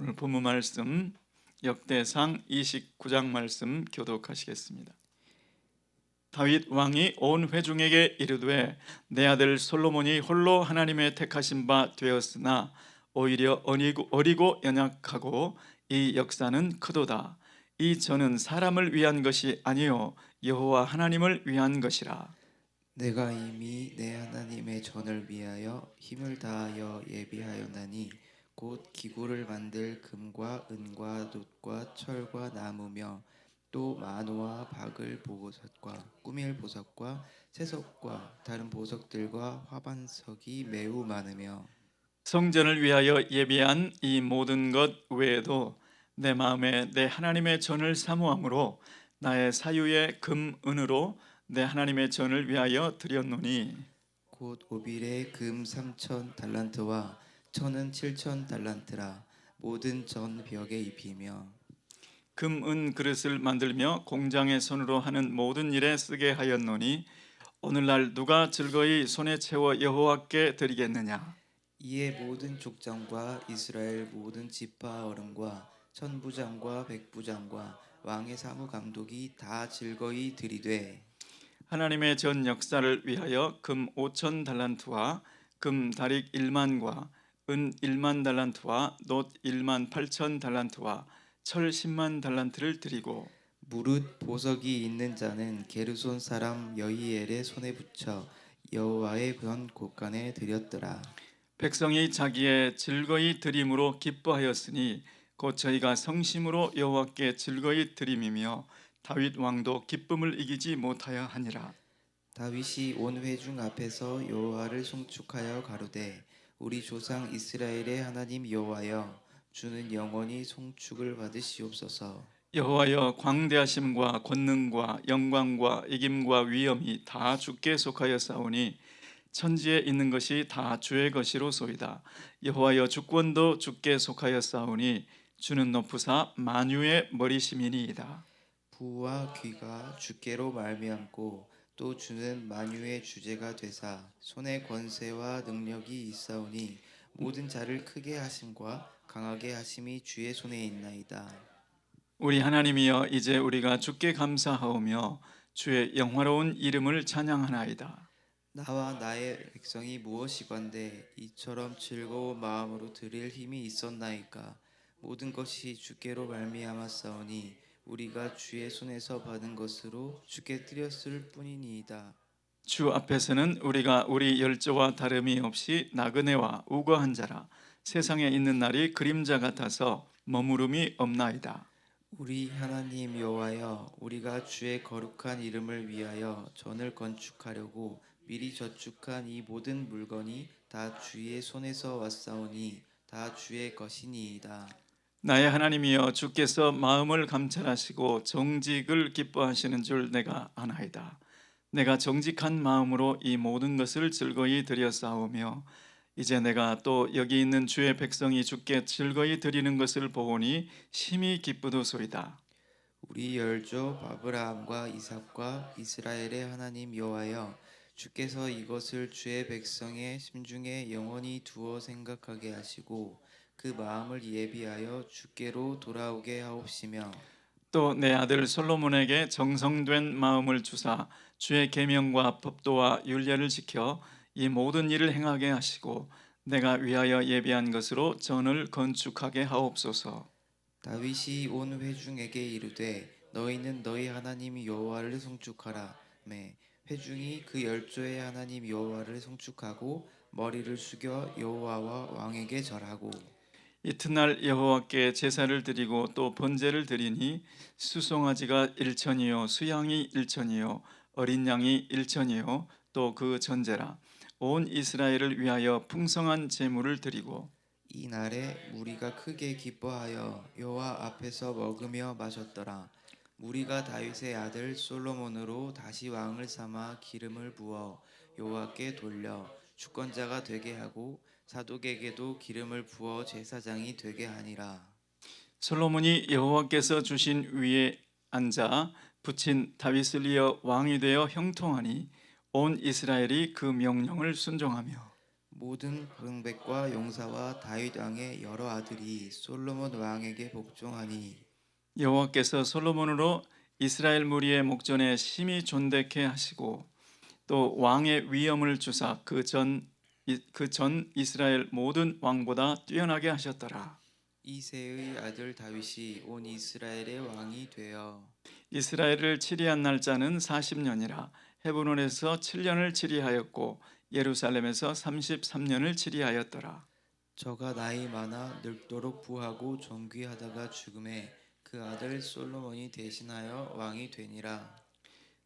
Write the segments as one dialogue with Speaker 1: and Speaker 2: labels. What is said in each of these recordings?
Speaker 1: 오늘 본문 말씀 역대상 29장 말씀 교독하시겠습니다. 다윗 왕이 온 회중에게 이르되 내 아들 솔로몬이 홀로 하나님의 택하신 바 되었으나 오히려 어리고 연약하고 이 역사는 크도다. 이 전은 사람을 위한 것이 아니요 여호와 하나님을 위한 것이라.
Speaker 2: 내가 이미 내 하나님의 전을 위하여 힘을 다하여 예비하였나니 곧 기구를 만들 금과 은과 놋과 철과 나무며 또 마노와 박을 보석과 꾸밀 보석과 채석과 다른 보석들과 화반석이 매우 많으며
Speaker 1: 성전을 위하여 예비한 이 모든 것 외에도 내 마음에 내 하나님의 전을 사모함으로 나의 사유의 금 은으로 내 하나님의 전을 위하여 드렸노니
Speaker 2: 곧 오빌의 금 3천 달란트와 천은 7천 달란트라 모든 전 벽에 입히며
Speaker 1: 금 은 그릇을 만들며 공장의 손으로 하는 모든 일에 쓰게 하였노니 오늘날 누가 즐거이 손에 채워 여호와께 드리겠느냐.
Speaker 2: 이에 모든 족장과 이스라엘 모든 지파 어른과 천부장과 백부장과 왕의 사무 감독이 다 즐거이 들이되
Speaker 1: 하나님의 전 역사를 위하여 금 5천 달란트와 금 다릭 1만과 은 1만 달란트와 놋 1만 8천 달란트와 철 10만 달란트를 드리고
Speaker 2: 무릇 보석이 있는 자는 게르손 사람 여히엘의 손에 붙여 여호와의 전 곳간에 드렸더라.
Speaker 1: 백성이 자기의 즐거이 드림으로 기뻐하였으니 곧 저희가 성심으로 여호와께 즐거이 드림이며 다윗 왕도 기쁨을 이기지 못하여 하니라.
Speaker 2: 다윗이 온 회중 앞에서 여호와를 송축하여 가로되 우리 조상 이스라엘의 하나님 여호와여 주는 영원히 송축을 받으시옵소서.
Speaker 1: 여호와여 광대하심과 권능과 영광과 이김과 위엄이 다 주께 속하였사오니 천지에 있는 것이 다 주의 것이로소이다. 여호와여 주권도 주께 속하였사오니 주는 높으사 만유의 머리심이니이다.
Speaker 2: 부와 귀가 주께로 말미암고 또 주는 만유의 주제가 되사 손에 권세와 능력이 있사오니 모든 자를 크게 하심과 강하게 하심이 주의 손에 있나이다.
Speaker 1: 우리 하나님이여 이제 우리가 주께 감사하오며 주의 영화로운 이름을 찬양하나이다.
Speaker 2: 나와 나의 백성이 무엇이건대 이처럼 즐거운 마음으로 드릴 힘이 있었나이까. 모든 것이 주께로 말미암았사오니 우리가 주의 손에서 받은 것으로 주께 드렸을 뿐이니이다.
Speaker 1: 주 앞에서는 우리가 우리 열조와 다름이 없이 나그네와 우거한 자라. 세상에 있는 날이 그림자 같아서 머무름이 없나이다.
Speaker 2: 우리 하나님 여호와여, 우리가 주의 거룩한 이름을 위하여 전을 건축하려고 미리 저축한 이 모든 물건이 다 주의 손에서 왔사오니 다 주의 것이니이다.
Speaker 1: 나의 하나님이여 주께서 마음을 감찰하시고 정직을 기뻐하시는 줄 내가 아나이다. 내가 정직한 마음으로 이 모든 것을 즐거이 드렸사오며 이제 내가 또 여기 있는 주의 백성이 주께 즐거이 드리는 것을 보오니 심히 기쁘도소이다.
Speaker 2: 우리 열조 아브라함과 이삭과 이스라엘의 하나님 여호와여, 주께서 이것을 주의 백성의 심중에 영원히 두어 생각하게 하시고 그 마음을 예비하여 주께로 돌아오게 하옵시며
Speaker 1: 또 내 아들 솔로몬에게 정성된 마음을 주사 주의 계명과 법도와 율례를 지켜 이 모든 일을 행하게 하시고 내가 위하여 예비한 것으로 전을 건축하게 하옵소서.
Speaker 2: 다윗이 온 회중에게 이르되 너희는 너희 하나님 여호와를 송축하라. 매 회중이 그 열조의 하나님 여호와를 송축하고 머리를 숙여 여호와와 왕에게 절하고
Speaker 1: 이튿날 여호와께 제사를 드리고 또 번제를 드리니 수송아지가 1천이요 수양이 1천이요 어린 양이 1천이요 또 그 전제라. 온 이스라엘을 위하여 풍성한 제물을 드리고
Speaker 2: 이 날에 무리가 크게 기뻐하여 여호와 앞에서 먹으며 마셨더라. 무리가 다윗의 아들 솔로몬으로 다시 왕을 삼아 기름을 부어 여호와께 돌려 주권자가 되게 하고 사독에게도 기름을 부어 제사장이 되게 하니라.
Speaker 1: 솔로몬이 여호와께서 주신 위에 앉아 붙인 다윗을 이어 왕이 되어 형통하니 온 이스라엘이 그 명령을 순종하며
Speaker 2: 모든 방백과 용사와 다윗 왕의 여러 아들이 솔로몬 왕에게 복종하니
Speaker 1: 여호와께서 솔로몬으로 이스라엘 무리의 목전에 심히 존대케 하시고 또 왕의 위엄을 주사 그 전 이스라엘 모든 왕보다 뛰어나게 하셨더라.
Speaker 2: 이새의 아들 다윗이 온 이스라엘의 왕이 되어
Speaker 1: 이스라엘을 치리한 날짜는 40년이라 헤브론에서 7년을 치리하였고 예루살렘에서 33년을 치리하였더라.
Speaker 2: 저가 나이 많아 늙도록 부하고 존귀하다가 죽음에 그 아들 솔로몬이 대신하여 왕이 되니라.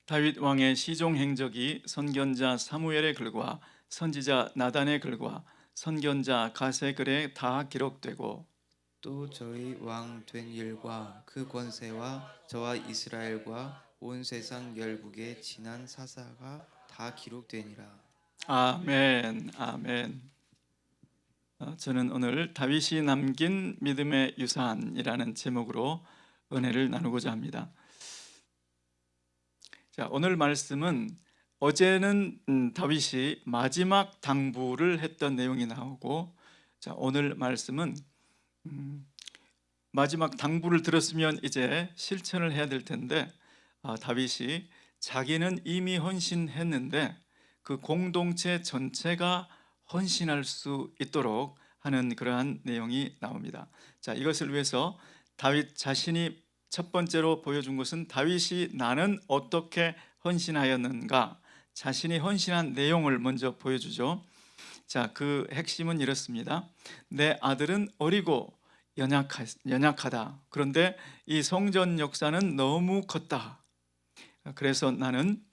Speaker 1: 다윗 왕의 시종 행적이 선견자 사무엘의 글과 선지자 나단의 글과 선견자 가세 글에 다 기록되고
Speaker 2: 또 저희 왕 된 일과 그 권세와 저와 이스라엘과 온 세상 열국의 지난 사사가 다 기록되니라.
Speaker 1: 아멘, 아멘. 저는 오늘 다윗이 남긴 믿음의 유산이라는 제목으로 은혜를 나누고자 합니다. 자, 오늘 말씀은 어제는 다윗이 마지막 당부를 했던 내용이 나오고, 자, 오늘 말씀은 마지막 당부를 들었으면 이제 실천을 해야 될 텐데, 다윗이 자기는 이미 헌신했는데 그 공동체 전체가 헌신할 수 있도록 하는 그러한 내용이 나옵니다. 자, 이것을 위해서 다윗 자신이 첫 번째로 보여준 것은 다윗이 나는 어떻게 헌신하였는가, 자신이 헌신한 내용을 먼저 보여주죠. 자, 그 핵심은 이렇습니다. 내 아들은 어리고 연약하다. 그런데 이 성전 역사는 너무 컸다. 그래서 나는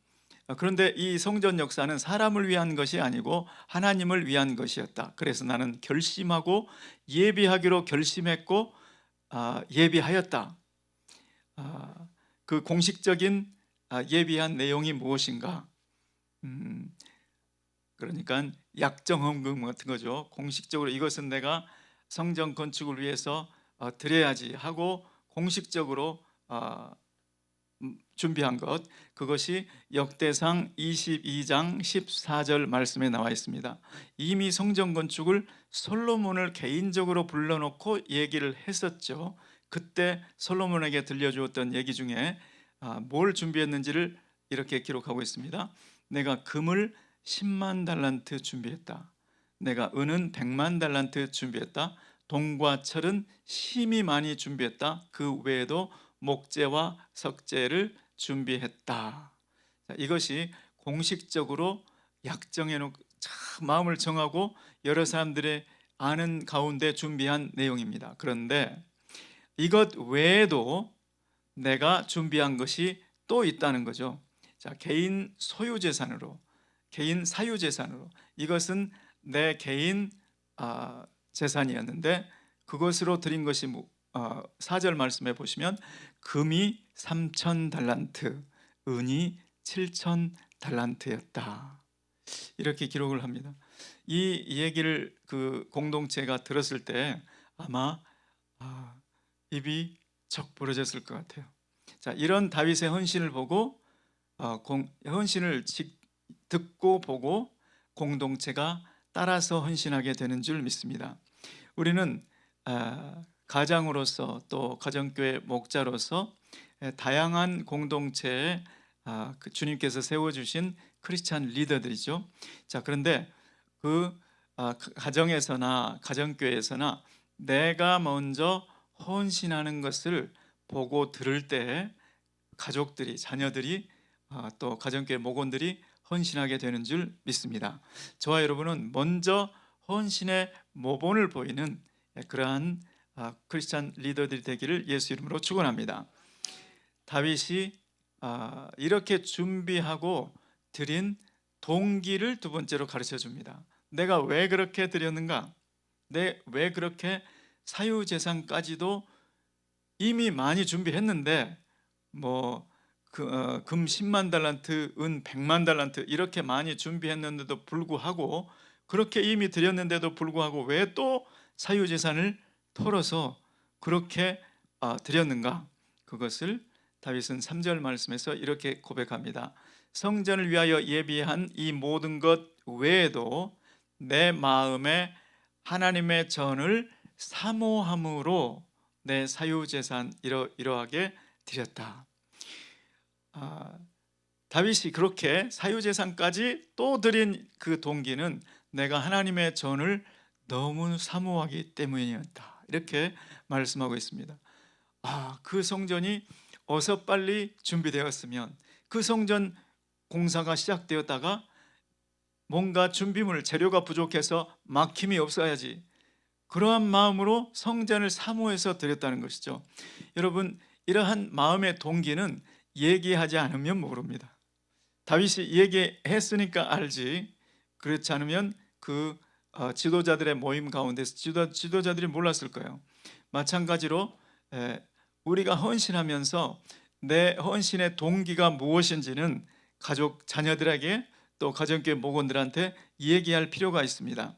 Speaker 1: 그런데 이 성전 역사는 사람을 위한 것이 아니고 하나님을 위한 것이었다. 그래서 나는 결심하고 예비하기로 결심했고 예비하였다. 그 공식적인 예비한 내용이 무엇인가? 그러니까 약정헌금 같은 거죠. 공식적으로 이것은 내가 성전 건축을 위해서 드려야지 하고 공식적으로 준비한 것, 그것이 역대상 22장 14절 말씀에 나와 있습니다. 이미 성전 건축을 솔로몬을 개인적으로 불러놓고 얘기를 했었죠. 그때 솔로몬에게 들려주었던 얘기 중에 뭘 준비했는지를 이렇게 기록하고 있습니다. 내가 금을 10만 달란트 준비했다. 내가 은은 100만 달란트 준비했다. 동과 철은 심히 많이 준비했다. 그 외에도 목재와 석재를 준비했다. 자, 이것이 공식적으로 약정해 놓고 마음을 정하고 여러 사람들의 아는 가운데 준비한 내용입니다. 그런데 이것 외에도 내가 준비한 것이 또 있다는 거죠. 자, 개인 소유 재산으로, 개인 사유 재산으로, 이것은 내 개인 재산이었는데 그것으로 드린 것이 4절 말씀에 보시면 금이 3천 달란트, 은이 7천 달란트였다. 이렇게 기록을 합니다. 이 얘기를 그 공동체가 들었을 때 아마 입이 척 벌어졌을 것 같아요. 자, 이런 다윗의 헌신을 보고 헌신을 듣고 보고 공동체가 따라서 헌신하게 되는 줄 믿습니다. 우리는 가장으로서 또 가정교회 목자로서 다양한 공동체에 그 주님께서 세워주신 크리스찬 리더들이죠. 자, 그런데 그 가정에서나 가정교회에서나 내가 먼저 헌신하는 것을 보고 들을 때 가족들이, 자녀들이 또 가정교회 목원들이 헌신하게 되는 줄 믿습니다. 저와 여러분은 먼저 헌신의 모본을 보이는 그러한 크리스찬 리더들이 되기를 예수 이름으로 축원합니다. 다윗이 이렇게 준비하고 드린 동기를 두 번째로 가르쳐 줍니다. 내가 왜 그렇게 드렸는가? 왜 그렇게 사유재산까지도 이미 많이 준비했는데 금 10만 달란트, 은 100만 달란트 이렇게 많이 준비했는데도 불구하고, 그렇게 이미 드렸는데도 불구하고 왜 또 사유재산을 털어서 그렇게 드렸는가? 그것을 다윗은 3절 말씀에서 이렇게 고백합니다. 성전을 위하여 예비한 이 모든 것 외에도 내 마음에 하나님의 전을 사모함으로 내 사유재산 이러하게 드렸다. 다윗이 그렇게 사유재산까지 또 드린 그 동기는 내가 하나님의 전을 너무 사모하기 때문이었다. 이렇게 말씀하고 있습니다. 그 성전이 어서 빨리 준비되었으면, 그 성전 공사가 시작되었다가 뭔가 준비물, 재료가 부족해서 막힘이 없어야지, 그러한 마음으로 성전을 사모해서 드렸다는 것이죠. 여러분, 이러한 마음의 동기는 얘기하지 않으면 모릅니다. 다윗이 얘기했으니까 알지, 그렇지 않으면 그 지도자들의 모임 가운데서 지도자들이 몰랐을 거예요. 마찬가지로 우리가 헌신하면서 내 헌신의 동기가 무엇인지는 가족, 자녀들에게 또 가정교회 목원들한테 얘기할 필요가 있습니다.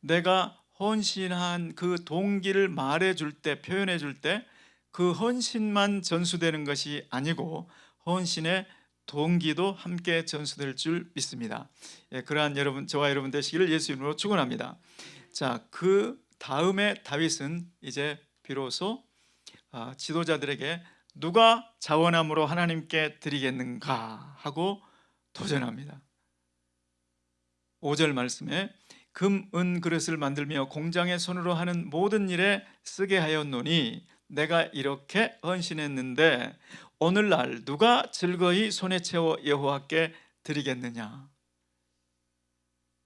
Speaker 1: 내가 헌신한 그 동기를 말해줄 때, 표현해줄 때 그 헌신만 전수되는 것이 아니고 헌신의 동기도 함께 전수될 줄 믿습니다. 그러한 여러분, 저와 여러분 되시기를 예수 이름으로 축원합니다. 자, 그 다음에 다윗은 이제 비로소 지도자들에게 누가 자원함으로 하나님께 드리겠는가 하고 도전합니다. 5절 말씀에 금, 은 그릇을 만들며 공장의 손으로 하는 모든 일에 쓰게 하였노니 내가 이렇게 헌신했는데 오늘날 누가 즐거이 손에 채워 여호와께 드리겠느냐.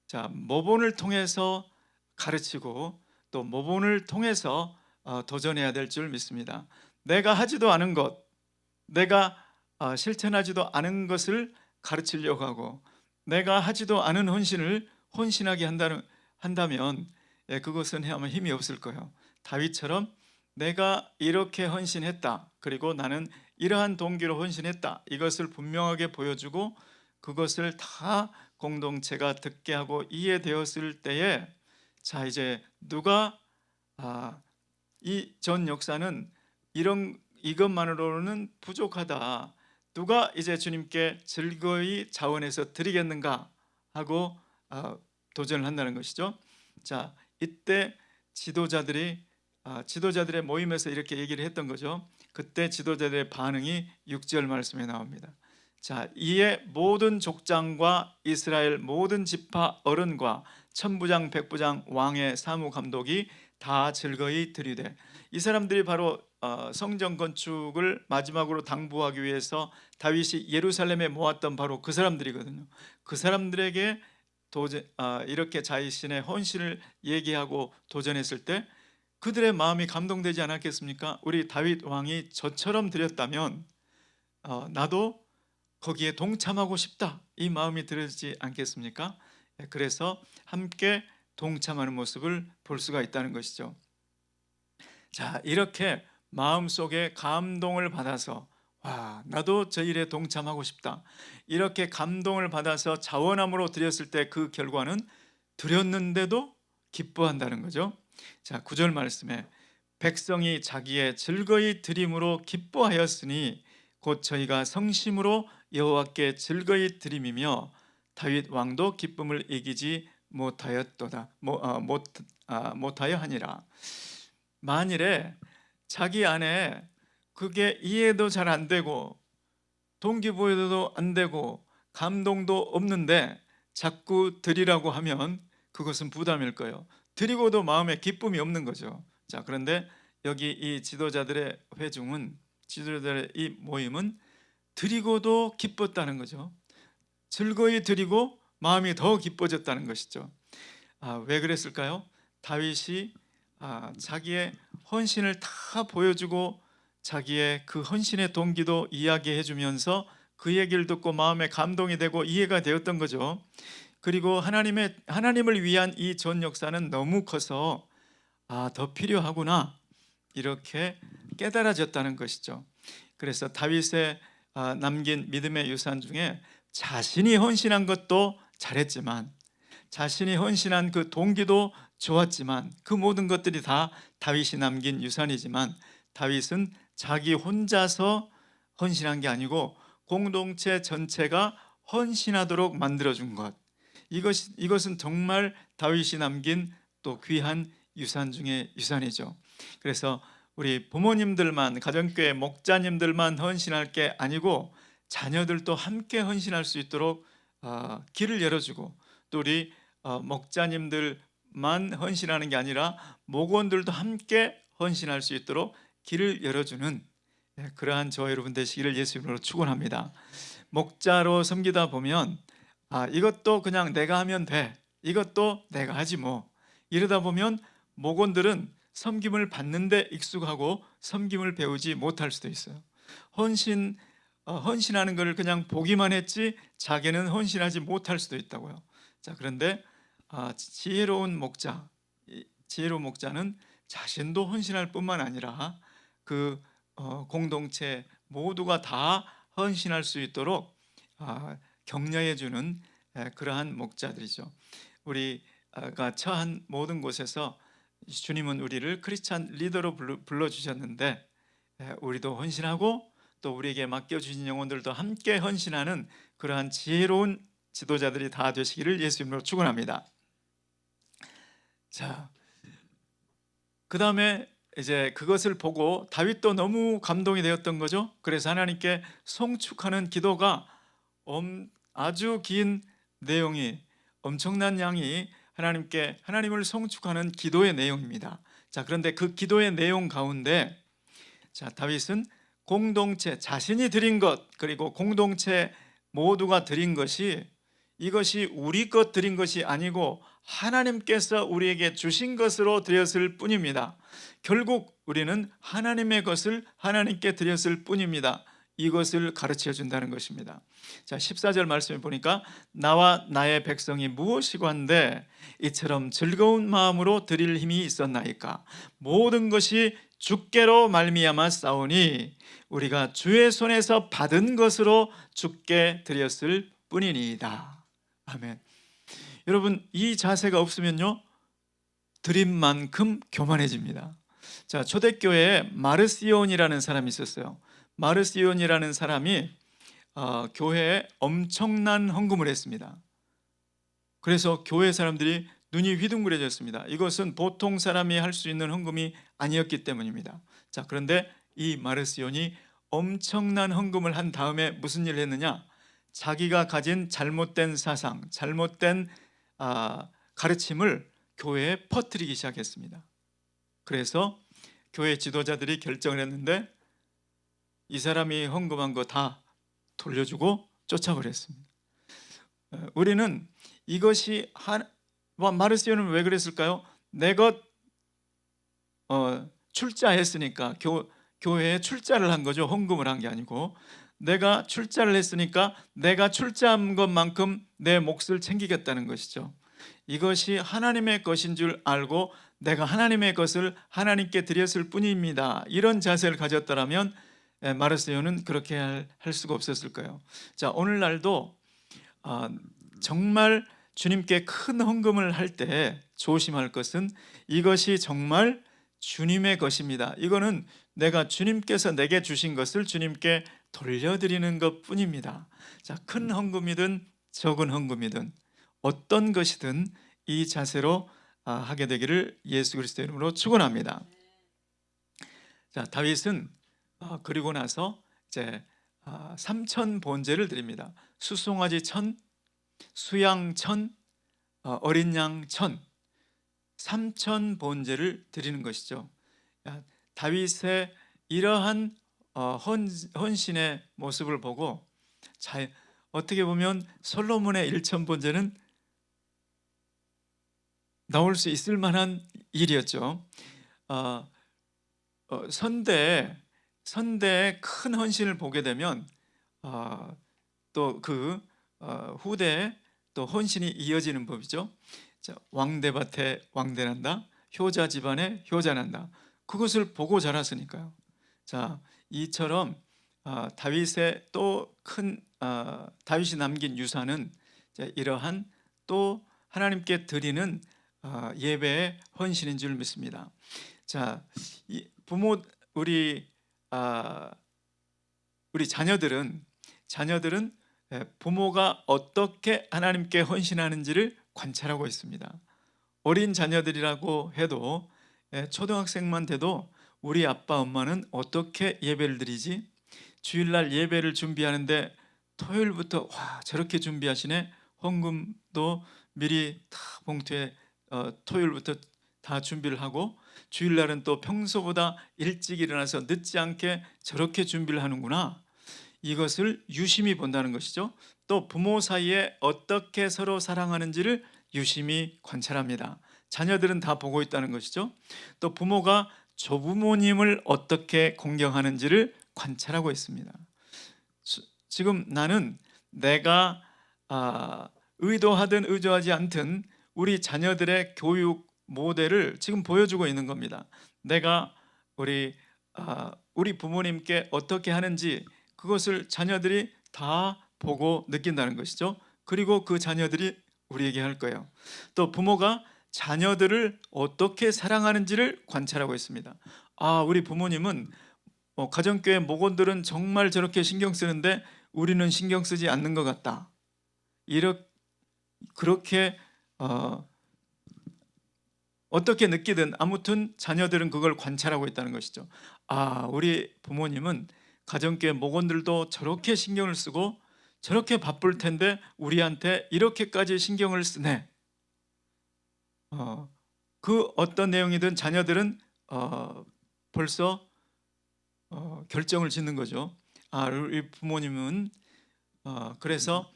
Speaker 1: 자, 모본을 통해서 가르치고 또 모본을 통해서 도전해야 될 줄 믿습니다. 내가 하지도 않은 것, 내가 실천하지도 않은 것을 가르치려고 하고 내가 하지도 않은 헌신을 헌신하게 한다면 그것은 아마 힘이 없을 거예요. 다윗처럼 내가 이렇게 헌신했다, 그리고 나는 이러한 동기로 헌신했다, 이것을 분명하게 보여주고 그것을 다 공동체가 듣게 하고 이해되었을 때에 자, 이제 누가 이 전 역사는 이것만으로는 부족하다, 누가 이제 주님께 즐거이 자원해서 드리겠는가 하고 도전을 한다는 것이죠. 자, 이때 지도자들의 모임에서 이렇게 얘기를 했던 거죠. 그때 지도자들의 반응이 6절 말씀에 나옵니다. 자, 이에 모든 족장과 이스라엘 모든 지파 어른과 천부장 백부장 왕의 사무감독이 다 즐거이 드리되, 이 사람들이 바로 성전 건축을 마지막으로 당부하기 위해서 다윗이 예루살렘에 모았던 바로 그 사람들이거든요. 그 사람들에게 이렇게 자신의 헌신을 얘기하고 도전했을 때 그들의 마음이 감동되지 않았겠습니까? 우리 다윗 왕이 저처럼 드렸다면 나도 거기에 동참하고 싶다, 이 마음이 들지 않겠습니까? 그래서 함께 동참하는 모습을 볼 수가 있다는 것이죠. 자, 이렇게 마음속에 감동을 받아서 나도 저 일에 동참하고 싶다, 이렇게 감동을 받아서 자원함으로 드렸을 때 그 결과는 드렸는데도 기뻐한다는 거죠. 자, 9절 말씀에 백성이 자기의 즐거이 드림으로 기뻐하였으니 곧 저희가 성심으로 여호와께 즐거이 드림이며 다윗 왕도 기쁨을 이기지 못하였도다, 못하여 하니라. 만일에 자기 안에 그게 이해도 잘 안 되고 동기부여도 안 되고 감동도 없는데 자꾸 드리라고 하면 그것은 부담일 거예요. 드리고도 마음에 기쁨이 없는 거죠. 자, 그런데 여기 이 지도자들의 회중은, 지도자들의 이 모임은 드리고도 기뻤다는 거죠. 즐거이 드리고 마음이 더 기뻐졌다는 것이죠. 왜 그랬을까요? 다윗이 자기의 헌신을 다 보여주고 자기의 그 헌신의 동기도 이야기해 주면서 그 얘기를 듣고 마음에 감동이 되고 이해가 되었던 거죠. 그리고 하나님을 위한 이 전 역사는 너무 커서 더 필요하구나, 이렇게 깨달아졌다는 것이죠. 그래서 다윗의 남긴 믿음의 유산 중에 자신이 헌신한 것도 잘했지만, 자신이 헌신한 그 동기도 좋았지만, 그 모든 것들이 다 다윗이 남긴 유산이지만 다윗은 자기 혼자서 헌신한 게 아니고 공동체 전체가 헌신하도록 만들어준 것, 이것은 정말 다윗이 남긴 또 귀한 유산 중의 유산이죠. 그래서 우리 부모님들만, 가정교회 목자님들만 헌신할 게 아니고 자녀들도 함께 헌신할 수 있도록 길을 열어주고, 또 우리 목자님들만 헌신하는 게 아니라 목원들도 함께 헌신할 수 있도록 길을 열어주는 그러한 저와 여러분 되시기를 예수 이름으로 축원합니다. 목자로 섬기다 보면 이것도 그냥 내가 하면 돼, 이것도 내가 하지 뭐, 이러다 보면 목원들은 섬김을 받는데 익숙하고 섬김을 배우지 못할 수도 있어요. 헌신하는 것을 그냥 보기만 했지 자기는 헌신하지 못할 수도 있다고요. 자, 그런데 지혜로운 목자는 자신도 헌신할 뿐만 아니라 그 공동체 모두가 다 헌신할 수 있도록 격려해 주는 그러한 목자들이죠. 우리가 처한 모든 곳에서 주님은 우리를 크리스찬 리더로 불러주셨는데, 우리도 헌신하고 또 우리에게 맡겨주신 영혼들도 함께 헌신하는 그러한 지혜로운 지도자들이 다 되시기를 예수 이름으로 축원합니다. 자, 그 다음에 이제 그것을 보고 다윗도 너무 감동이 되었던 거죠. 그래서 하나님께 송축하는 기도가 아주 긴 내용이, 엄청난 양이 하나님을 송축하는 기도의 내용입니다. 자, 그런데 그 기도의 내용 가운데 다윗은 공동체, 자신이 드린 것, 그리고 공동체 모두가 드린 것이, 이것이 우리 것 드린 것이 아니고 하나님께서 우리에게 주신 것으로 드렸을 뿐입니다. 결국 우리는 하나님의 것을 하나님께 드렸을 뿐입니다. 이것을 가르쳐 준다는 것입니다. 자, 14절 말씀을 보니까 나와 나의 백성이 무엇이건대 이처럼 즐거운 마음으로 드릴 힘이 있었나이까. 모든 것이 주께로 말미암아 싸우니 우리가 주의 손에서 받은 것으로 주께 드렸을 뿐이니이다. 아멘. 여러분, 이 자세가 없으면요 드린 만큼 교만해집니다. 자, 초대교회에 마르시온이라는 사람이 있었어요. 마르시온이라는 사람이 교회에 엄청난 헌금을 했습니다. 그래서 교회 사람들이 눈이 휘둥그레졌습니다. 이것은 보통 사람이 할 수 있는 헌금이 아니었기 때문입니다. 자, 그런데 이 마르시온이 엄청난 헌금을 한 다음에 무슨 일을 했느냐? 자기가 가진 잘못된 사상, 잘못된 가르침을 교회에 퍼뜨리기 시작했습니다. 그래서 교회 지도자들이 결정을 했는데 이 사람이 헌금한 거 다 돌려주고 쫓아버렸습니다. 우리는 이것이 마르시온은 왜 그랬을까요? 내 것 출자했으니까, 교회에 출자를 한 거죠. 헌금을 한 게 아니고 내가 출자를 했으니까 내가 출자한 것만큼 내 몫을 챙기겠다는 것이죠. 이것이 하나님의 것인 줄 알고 내가 하나님의 것을 하나님께 드렸을 뿐입니다. 이런 자세를 가졌더라면 마르세요는 그렇게 할 수가 없었을 거예요. 자, 오늘날도 정말 주님께 큰 헌금을 할 때 조심할 것은 이것이 정말 주님의 것입니다. 이거는 내가 주님께서 내게 주신 것을 주님께 돌려드리는 것 뿐입니다. 자, 큰 헌금이든 적은 헌금이든 어떤 것이든 이 자세로 하게 되기를 예수 그리스도의 이름으로 축원합니다. 자, 다윗은 그리고 나서 이제 3천 번제를 드립니다. 수송아지 1,000, 수양 1,000, 어린 양 1,000, 3천 번제를 드리는 것이죠. 다윗의 이러한 헌신의 모습을 보고 어떻게 보면 솔로몬의 1천 번제는 나올 수 있을 만한 일이었죠. 선대의 큰 헌신을 보게 되면 또 그 후대에 또 헌신이 이어지는 법이죠. 자, 왕대밭에 왕대난다, 효자 집안에 효자난다. 그것을 보고 자랐으니까요. 자, 이처럼 다윗의 또 큰 다윗이 남긴 유산은 이러한 또 하나님께 드리는 예배의 헌신인 줄 믿습니다. 자, 우리 자녀들은 부모가 어떻게 하나님께 헌신하는지를 관찰하고 있습니다. 어린 자녀들이라고 해도 초등학생만 돼도 우리 아빠 엄마는 어떻게 예배를 드리지? 주일날 예배를 준비하는데 토요일부터 와 저렇게 준비하시네. 헌금도 미리 다 봉투에 토요일부터 다 준비를 하고 주일날은 또 평소보다 일찍 일어나서 늦지 않게 저렇게 준비를 하는구나. 이것을 유심히 본다는 것이죠. 또 부모 사이에 어떻게 서로 사랑하는지를 유심히 관찰합니다. 자녀들은 다 보고 있다는 것이죠. 또 부모가 조부모님을 어떻게 공경하는지를 관찰하고 있습니다. 지금 나는 내가 의도하든 의도하지 않든 우리 자녀들의 교육 모델을 지금 보여주고 있는 겁니다. 내가 우리 부모님께 어떻게 하는지 그것을 자녀들이 다 보고 느낀다는 것이죠. 그리고 그 자녀들이 우리에게 할 거예요. 또 부모가 자녀들을 어떻게 사랑하는지를 관찰하고 있습니다. 우리 부모님은 가정교회 목원들은 정말 저렇게 신경 쓰는데 우리는 신경 쓰지 않는 것 같다. 그렇게 어떻게 느끼든 아무튼 자녀들은 그걸 관찰하고 있다는 것이죠. 우리 부모님은 가정교회 목원들도 저렇게 신경을 쓰고 저렇게 바쁠 텐데 우리한테 이렇게까지 신경을 쓰네. 그 어떤 내용이든 자녀들은 벌써 결정을 짓는 거죠. 우리 부모님은 그래서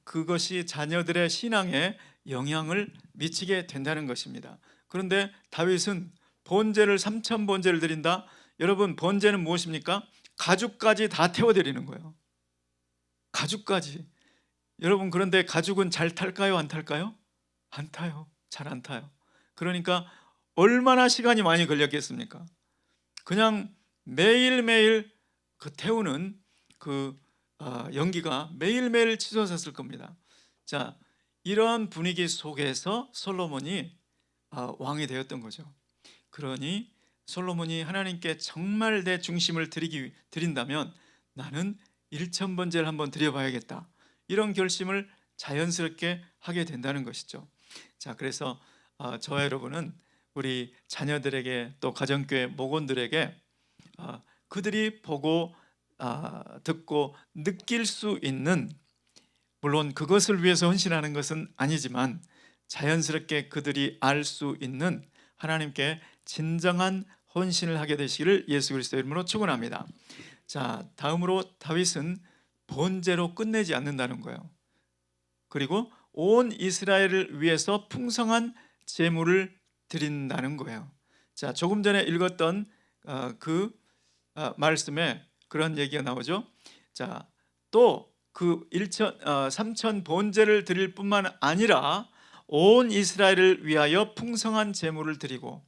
Speaker 1: 그것이 자녀들의 신앙에 영향을 미치게 된다는 것입니다. 그런데 다윗은 번제를 3천 번제를 드린다. 여러분 번제는 무엇입니까? 가죽까지 다 태워드리는 거예요. 가죽까지. 여러분 그런데 가죽은 잘 탈까요? 안 탈까요? 안 타요. 잘 안 타요. 그러니까 얼마나 시간이 많이 걸렸겠습니까? 그냥 매일매일 그 태우는 그 연기가 매일매일 치솟았을 겁니다. 자, 이러한 분위기 속에서 솔로몬이 왕이 되었던 거죠. 그러니 솔로몬이 하나님께 정말 내 중심을 드린다면 나는 1000번제를 한번 드려봐야겠다. 이런 결심을 자연스럽게 하게 된다는 것이죠. 자, 그래서 저와 여러분은 우리 자녀들에게 또 가정교회 목원들에게 그들이 보고 듣고 느낄 수 있는, 물론 그것을 위해서 헌신하는 것은 아니지만 자연스럽게 그들이 알 수 있는 하나님께 진정한 헌신을 하게 되시기를 예수 그리스도 이름으로 축원합니다. 자, 다음으로 다윗은 번제로 끝내지 않는다는 거예요. 그리고 온 이스라엘을 위해서 풍성한 제물을 드린다는 거예요. 자, 조금 전에 읽었던 말씀에 그런 얘기가 나오죠. 자, 또 그 3천 번제를 드릴 뿐만 아니라 온 이스라엘을 위하여 풍성한 제물을 드리고,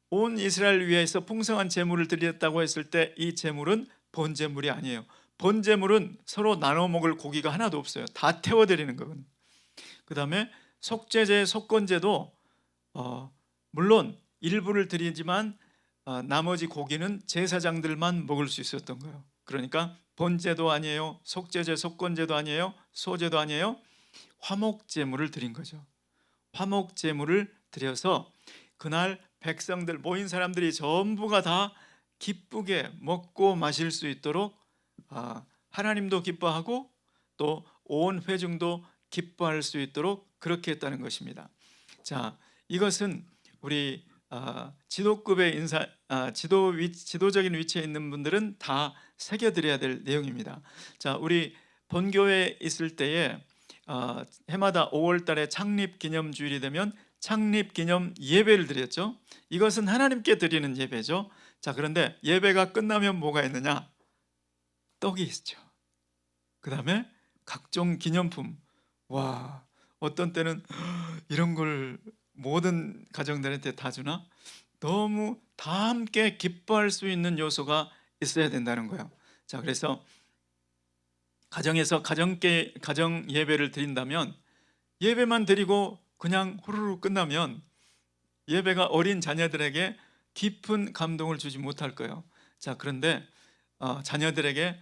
Speaker 1: 온 이스라엘을 위해서 풍성한 제물을 드렸다고 했을 때 이 제물은 번제물이 아니에요. 번제물은 서로 나눠 먹을 고기가 하나도 없어요. 다 태워드리는 거거든요. 그 다음에 속죄제, 속건제도 물론 일부를 드리지만 나머지 고기는 제사장들만 먹을 수 있었던 거예요. 그러니까 번제도 아니에요, 속죄제, 속건제도 아니에요, 소제도 아니에요. 화목제물을 드린 거죠. 화목제물을 드려서 그날 백성들, 모인 사람들이 전부가 다 기쁘게 먹고 마실 수 있도록 하나님도 기뻐하고 또 온 회중도 기뻐할 수 있도록 그렇게 했다는 것입니다. 자, 이것은 우리 지도급의 지도적인 위치에 있는 분들은 다 새겨드려야 될 내용입니다. 자, 우리 본교회에 있을 때에 해마다 5월 달에 창립기념주일이 되면 창립기념 예배를 드렸죠. 이것은 하나님께 드리는 예배죠. 자, 그런데 예배가 끝나면 뭐가 있느냐? 떡이 있죠. 그 다음에 각종 기념품. 와, 어떤 때는 이런 걸 모든 가정들한테 다 주나? 너무 다 함께 기뻐할 수 있는 요소가 있어야 된다는 거예요. 자, 그래서 가정에서 가정 예배를 드린다면 예배만 드리고 그냥 후루룩 끝나면 예배가 어린 자녀들에게 깊은 감동을 주지 못할 거예요. 자, 그런데 자녀들에게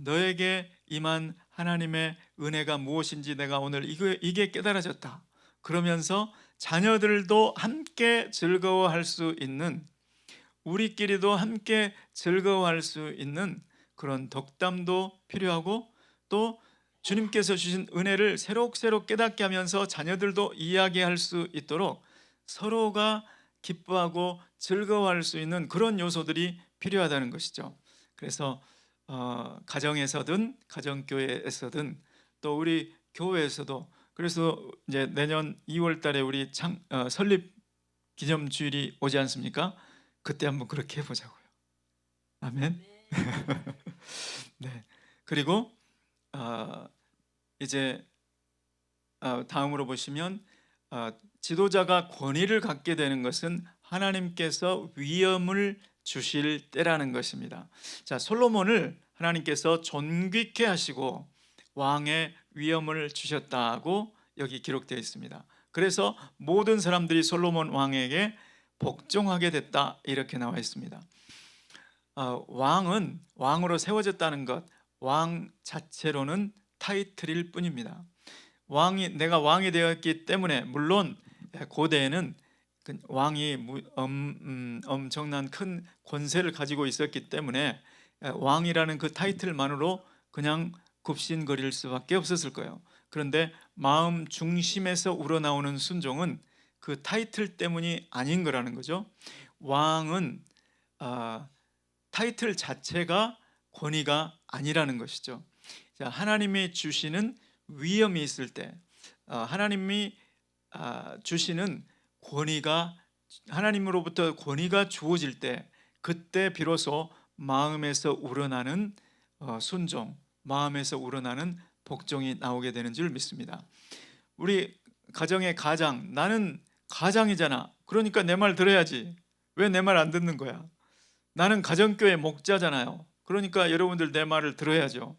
Speaker 1: 너에게 임한 하나님의 은혜가 무엇인지 내가 오늘 이게 깨달아졌다. 그러면서 자녀들도 함께 즐거워할 수 있는, 우리끼리도 함께 즐거워할 수 있는 그런 덕담도 필요하고, 또 주님께서 주신 은혜를 새록새록 깨닫게 하면서 자녀들도 이야기할 수 있도록 서로가 기뻐하고 즐거워할 수 있는 그런 요소들이 필요하다는 것이죠. 그래서 가정에서든 가정교회에서든 또 우리 교회에서도, 그래서 이제 내년 2월 달에 우리 설립 기념주일이 오지 않습니까? 그때 한번 그렇게 해보자고요. 아멘. 네. 그리고 이제 다음으로 보시면, 지도자가 권위를 갖게 되는 것은 하나님께서 위엄을 주실 때라는 것입니다. 자, 솔로몬을 하나님께서 존귀케 하시고 왕의 위엄을 주셨다고 여기 기록되어 있습니다. 그래서 모든 사람들이 솔로몬 왕에게 복종하게 됐다, 이렇게 나와 있습니다. 왕은 왕으로 세워졌다는 것, 왕 자체로는 타이틀일 뿐입니다. 내가 왕이 되었기 때문에, 물론 고대에는 왕이 엄청난 큰 권세를 가지고 있었기 때문에 왕이라는 그 타이틀만으로 그냥 굽신거릴 수밖에 없었을 거예요. 그런데 마음 중심에서 우러나오는 순종은 그 타이틀 때문이 아닌 거라는 거죠. 왕은 타이틀 자체가 권위가 아니라는 것이죠. 자, 하나님이 주시는 위엄이 있을 때, 하나님이 주시는 권위가, 하나님으로부터 권위가 주어질 때, 그때 비로소 마음에서 우러나는 순종, 마음에서 우러나는 복종이 나오게 되는 줄 믿습니다. 우리 가정의 가장, 나는 가장이잖아. 그러니까 내 말 들어야지. 왜 내 말 안 듣는 거야? 나는 가정교회 목자잖아요. 그러니까 여러분들 내 말을 들어야죠.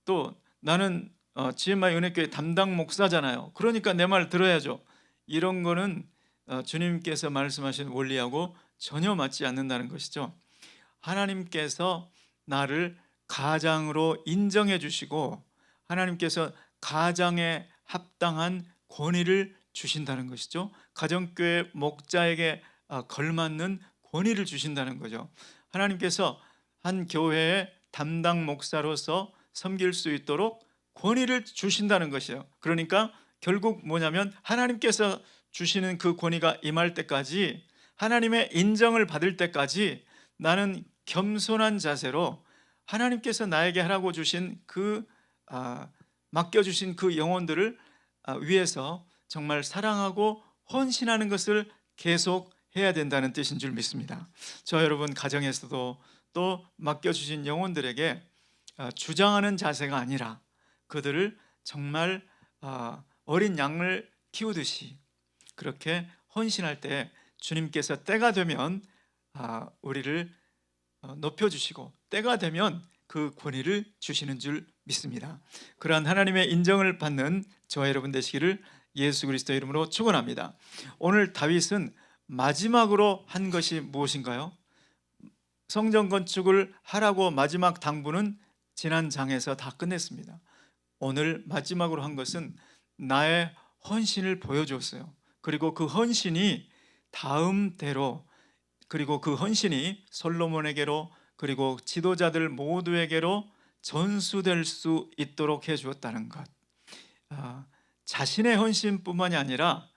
Speaker 1: 또 나는 GMI 은혜교회 담당 목사잖아요. 그러니까 내 말 들어야죠. 이런 거는 주님께서 말씀하신 원리하고 전혀 맞지 않는다는 것이죠. 하나님께서 나를 가장으로 인정해 주시고, 하나님께서 가장에 합당한 권위를 주신다는 것이죠. 가정교회 목자에게 걸맞는 권위를 주신다는 거죠. 하나님께서 한 교회의 담당 목사로서 섬길 수 있도록 권위를 주신다는 것이에요. 그러니까 결국 뭐냐면, 하나님께서 주시는 그 권위가 임할 때까지, 하나님의 인정을 받을 때까지 나는 겸손한 자세로 하나님께서 나에게 하라고 주신 맡겨주신 그 영혼들을 위해서 정말 사랑하고 헌신하는 것을 계속 해야 된다는 뜻인 줄 믿습니다. 저 여러분 가정에서도 또 맡겨주신 영혼들에게 주장하는 자세가 아니라 그들을 정말 어린 양을 키우듯이 그렇게 헌신할 때, 주님께서 때가 되면 우리를 높여주시고 때가 되면 그 권위를 주시는 줄 믿습니다. 그러한 하나님의 인정을 받는 저와 여러분 되시기를 예수 그리스도 이름으로 축원합니다. 오늘 다윗은 마지막으로 한 것이 무엇인가요? 성전 건축을 하라고 마지막 당부는 지난 장에서 다 끝냈습니다. 오늘 마지막으로 한 것은 나의 헌신을 보여줬어요. 그리고 그 헌신이 다음대로, 그리고 그 헌신이 솔로몬에게로, 그리고 지도자들 모두에게로 전수될 수 있도록 해주었다는 것. 자신의 헌신뿐만이 아니라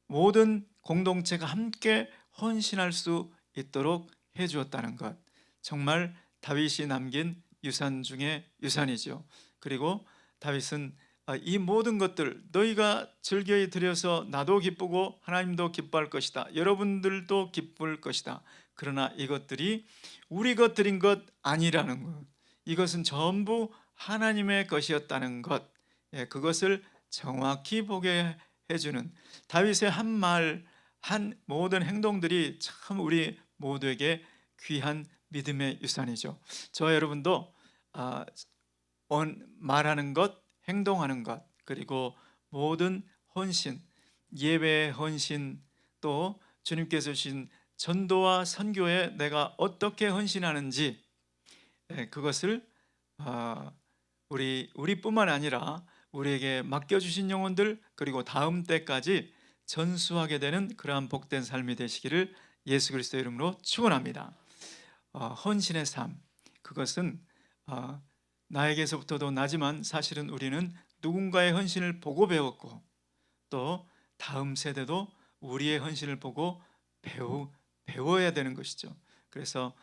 Speaker 1: 모든 공동체가 함께 헌신할 수 있도록 해주었다는 것. 정말 다윗이 남긴 유산 중에 유산이죠. 그리고 다윗은 이 모든 것들 너희가 즐겨이 드려서 나도 기쁘고 하나님도 기뻐할 것이다. 여러분들도 기쁠 것이다. 그러나 이것들이 우리 것들인 것 아니라는 것, 이것은 전부 하나님의 것이었다는 것, 그것을 정확히 보게 해주는 다윗의 한 말, 한 모든 행동들이 참 우리 모두에게 귀한 믿음의 유산이죠. 저와 여러분도 말하는 것, 행동하는 것, 그리고 모든 헌신, 예배의 헌신, 또 주님께서 주신 전도와 선교에 내가 어떻게 헌신하는지, 그것을 우리뿐만 아니라 우리에게 맡겨주신 영혼들 그리고 다음 때까지 전수하게 되는 그러한 복된 삶이 되시기를 예수 그리스도의 이름으로 축원합니다. 헌신의 삶, 그것은 나에게서부터도 나지만 사실은 우리는 누군가의 헌신을 보고 배웠고 또 다음 세대도 우리의 헌신을 보고 배워야 되는 것이죠. 그래서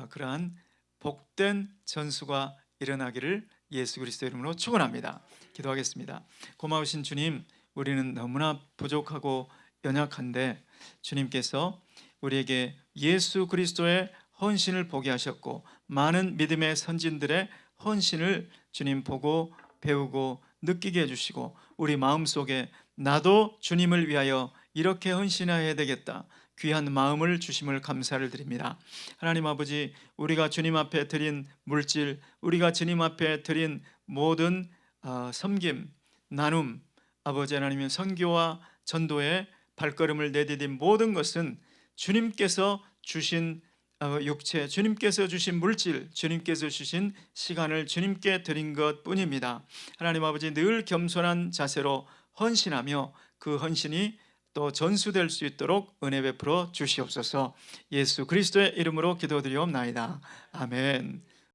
Speaker 1: 그러한 복된 전수가 일어나기를 예수 그리스도의 이름으로 축원합니다. 기도하겠습니다. 고마우신 주님, 우리는 너무나 부족하고 연약한데 주님께서 우리에게 예수 그리스도의 헌신을 보게 하셨고 많은 믿음의 선진들의 헌신을 주님 보고 배우고 느끼게 해주시고 우리 마음속에 나도 주님을 위하여 이렇게 헌신해야 되겠다 귀한 마음을 주심을 감사를 드립니다. 하나님 아버지, 우리가 주님 앞에 드린 물질, 우리가 주님 앞에 드린 모든 섬김, 나눔, 아버지 하나님의 선교와 전도의 발걸음을 내디딘 모든 것은 주님께서 주신 육체, 주님께서 주신 물질, 주님께서 주신 시간을 주님께 드린 것뿐입니다. 하나님 아버지, 늘 겸손한 자세로 헌신하며 그 헌신이 또 전수될 수 있도록 은혜 베풀어 주시옵소서. 예수 그리스도의 이름으로 기도드리옵나이다. 아멘.